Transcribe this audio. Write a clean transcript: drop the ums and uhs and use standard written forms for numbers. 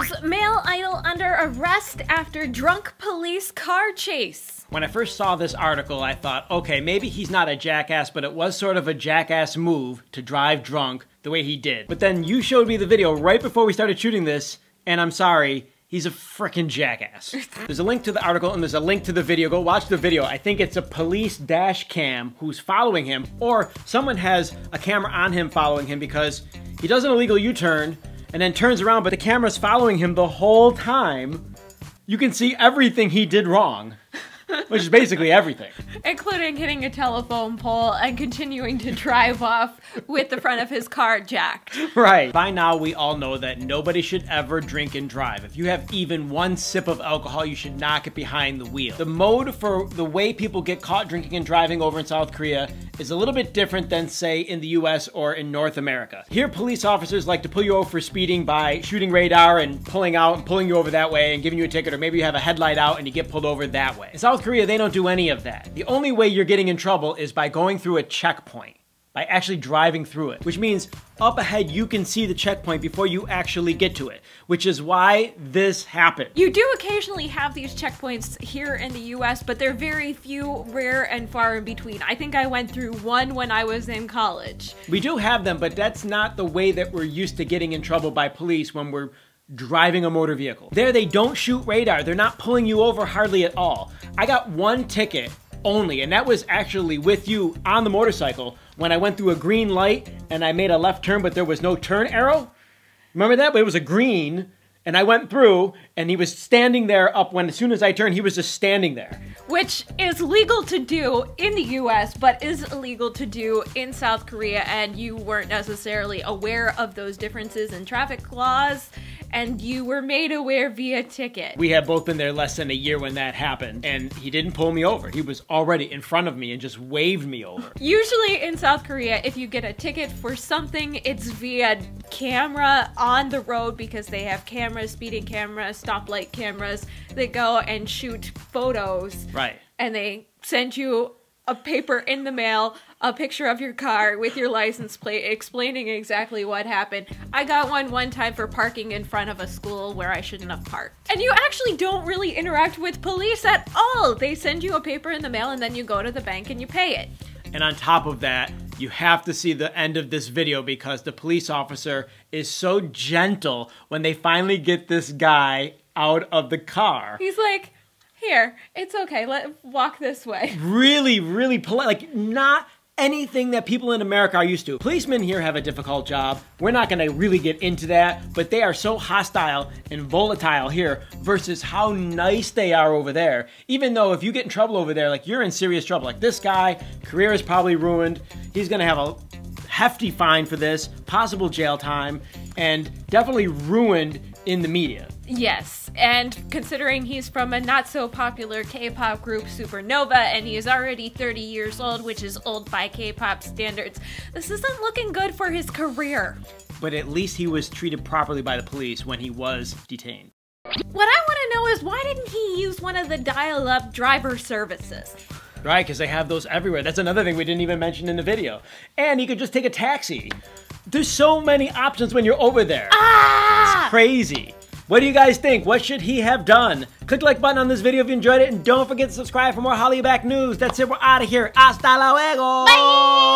news, male idol under arrest after drunk police car chase. When I first saw this article, I thought, okay, maybe he's not a jackass, but it was sort of a jackass move to drive drunk the way he did. But then you showed me the video right before we started shooting this, and I'm sorry, he's a frickin' jackass. There's a link to the article and there's a link to the video. Go watch the video. I think it's a police dash cam who's following him, or someone has a camera on him following him because he does an illegal U-turn and then turns around, but the camera's following him the whole time. You can see everything he did wrong. Which is basically everything. Including hitting a telephone pole and continuing to drive off with the front of his car jacked. Right. By now, we all know that nobody should ever drink and drive. If you have even one sip of alcohol, you should not get behind the wheel. The mode for the way people get caught drinking and driving over in South Korea is a little bit different than, say, in the US or in North America. Here, police officers like to pull you over for speeding by shooting radar and pulling out and pulling you over that way and giving you a ticket, or maybe you have a headlight out and you get pulled over that way. In South Korea, they don't do any of that. The only way you're getting in trouble is by going through a checkpoint, by actually driving through it, which means up ahead you can see the checkpoint before you actually get to it, which is why this happened. You do occasionally have these checkpoints here in the US, but they're very few, rare, and far in between. I think I went through one when I was in college. We do have them, but that's not the way that we're used to getting in trouble by police when we're driving a motor vehicle. There they don't shoot radar. They're not pulling you over hardly at all. I got one ticket only, and that was actually with you on the motorcycle when I went through a green light and I made a left turn, but there was no turn arrow. Remember that? But it was a green, and I went through, and he was standing there up when, as soon as I turned, he was just standing there. Which is legal to do in the US, but is illegal to do in South Korea, and you weren't necessarily aware of those differences in traffic laws, and you were made aware via ticket. We had both been there less than a year when that happened, and he didn't pull me over. He was already in front of me and just waved me over. Usually in South Korea, if you get a ticket for something, it's via camera on the road, because they have cameras, speeding cameras, stoplight cameras. They go and shoot photos. Right. And they send you a paper in the mail, a picture of your car with your license plate explaining exactly what happened. I got one time for parking in front of a school where I shouldn't have parked. And you actually don't really interact with police at all. They send you a paper in the mail and then you go to the bank and you pay it. And on top of that, you have to see the end of this video because the police officer is so gentle when they finally get this guy out of the car. He's like, here, it's okay, walk this way. Really, really polite, like not anything that people in America are used to. Policemen here have a difficult job. We're not gonna really get into that, but they are so hostile and volatile here versus how nice they are over there. Even though if you get in trouble over there, like you're in serious trouble. Like this guy, career is probably ruined. He's gonna have a hefty fine for this, possible jail time, and definitely ruined in the media. Yes, and considering he's from a not-so-popular K-pop group, Supernova, and he is already 30 years old, which is old by K-pop standards, this isn't looking good for his career. But at least he was treated properly by the police when he was detained. What I want to know is, why didn't he use one of the dial-up driver services? Right, because they have those everywhere. That's another thing we didn't even mention in the video. And he could just take a taxi. There's so many options when you're over there. Ah! It's crazy. What do you guys think? What should he have done? Click the like button on this video if you enjoyed it, and don't forget to subscribe for more HallyuBack news. That's it, we're out of here. Hasta luego! Bye!